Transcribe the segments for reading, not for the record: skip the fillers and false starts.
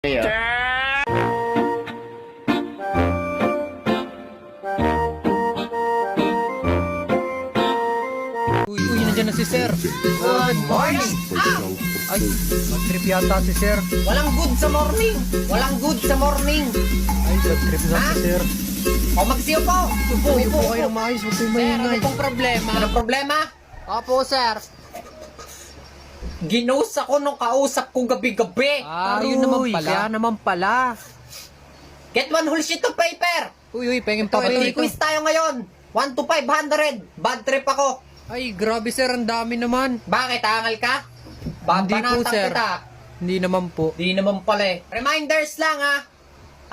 Uy, nandiyan na si sir. Good morning! Ay, mag-trip yata si sir. Walang good sa morning! Walang good sa morning! Ay, mag-trip na si sir. O magsiyo po! Upo kayo ng maayos, huwag kayong Sir, ano maingay. pong problema? Anong problema? Opo, sir. Ginost ako nung kausap ko gabi-gabi. Yun naman pala. Kaya naman pala. Get one whole sheet of paper! Uy, pengin Ito, pa ba quiz tayo ngayon. 1 to 500. Bad trip ako. Ay, grabe sir, ang dami naman. Bakit? Angal ka? Hindi po, Babanatan sir. kita. Hindi naman po. Di naman pala eh. Reminders lang ha.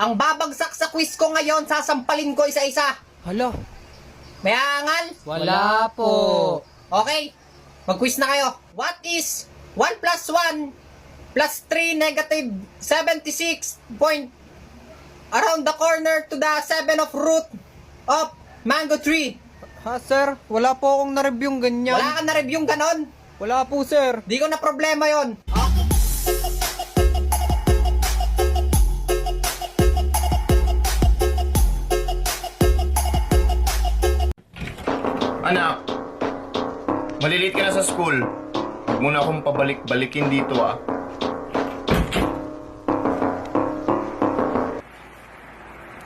Ang babagsak sa quiz ko ngayon, sasampalin ko isa-isa. Hala, May angal? wala po. Okay, mag-quiz na kayo. What is 1 plus 1 plus 3 negative 76 point around the corner to the 7 of root of mango tree? Ha, sir? Wala po akong na-review ganyan. Wala ka na review ganon? Wala po, sir. Di ko na problema yon. Anak, malilit ka na sa school. Huwag mo na akong pabalik-balikin dito ah.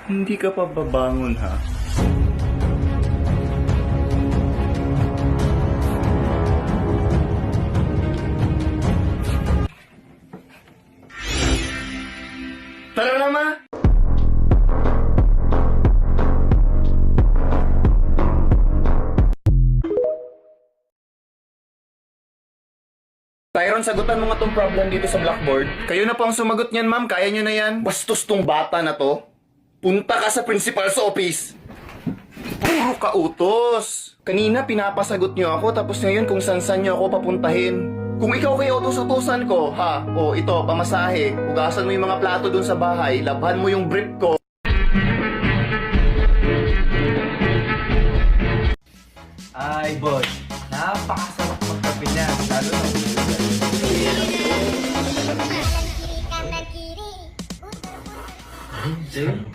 Hindi ka pa babangon ha? Tara na ma! Tyron, sagutan mo nga tong problem dito sa blackboard. Kayo na po ang sumagot niyan, ma'am. Kaya nyo na yan. Bastos tong bata na to. Punta ka sa principal's office. Puro ka utos. Kanina pinapasagot nyo ako, tapos ngayon kung san-san nyo ako papuntahin. Kung ikaw kay utos-utosan ko, ha? O ito, pamasahe. Hugasan mo yung mga plato dun sa bahay. Labhan mo yung brief ko. Ay, boss. Napakasarap magkape niya. Lalo na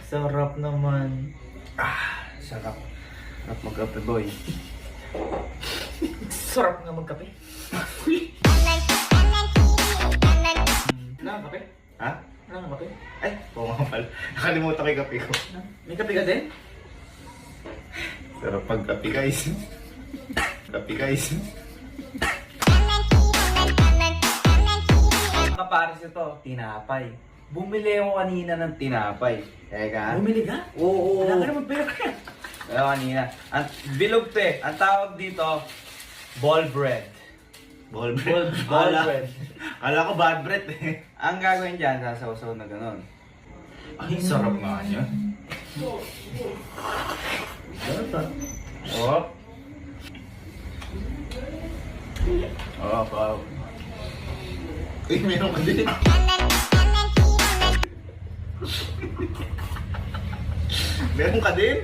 sarap naman. Sarap. Sarap magkape, boy. Sarap nga magkape. Wala kang kape? Ha? Wala kang kape? Ay, oo nga pala. Nakalimutan ko yung kape ko. May kape ka din? Pero pag kape guys. Kape guys. Kapares ito, tinapay. Bumili ako kanina ng tinapay. Teka. Bumili ka? Oo. Wala ka naman pera ka. Wala kanina. Bilog to eh. Ang tawag dito, ball bread. Ball Ball bread. Ala ko bad breath eh. Ang gagawin dyan, sasaw-saw na ganun. Ay, sarap nga niya. Oh. Oh, wow. Uy, meron ka din. Meron ka din?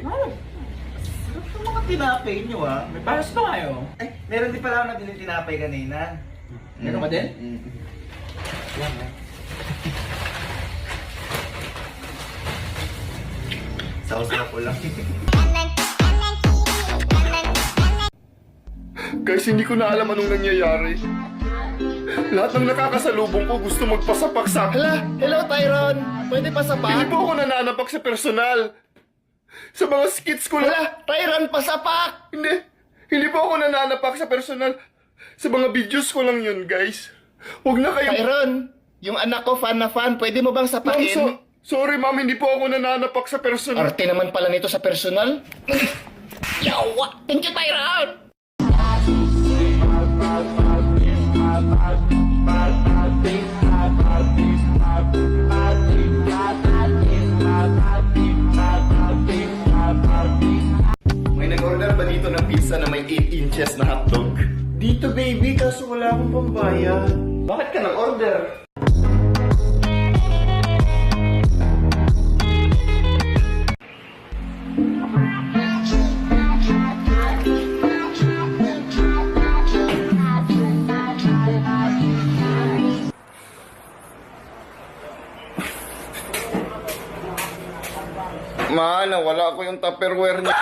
Sarap ng mga tinapay nyo ah. May pares pa kayo? Ay, meron din pala ako nabiling tinapay kanina. Meron ka din? Sausaw ko lang. Guys, hindi ko na alam anong nangyayari. Lahat ng nakakasalubong ko gusto magpasapak sa akin. Hello, Tyron! Pwede pa sa Hindi po ako nananapak sa personal. Sa mga skits ko lang. Tyron, pasapak! Hindi po ako nananapak sa personal. Sa mga videos ko lang yun, guys. Huwag na kayo... Tyron, yung anak ko fan na fan, pwede mo bang Ma'am, sapakin? sorry ma'am, hindi po ako nananapak sa personal. Arte naman pala nito sa personal. Yawa! Thank you, Tyron! May nag-order ba dito ng pizza na may 8 inches na hotdog? Dito baby, kaso wala akong pambayad. Bakit ka nag-order? Ma, nawala ko yung Tupperware niya.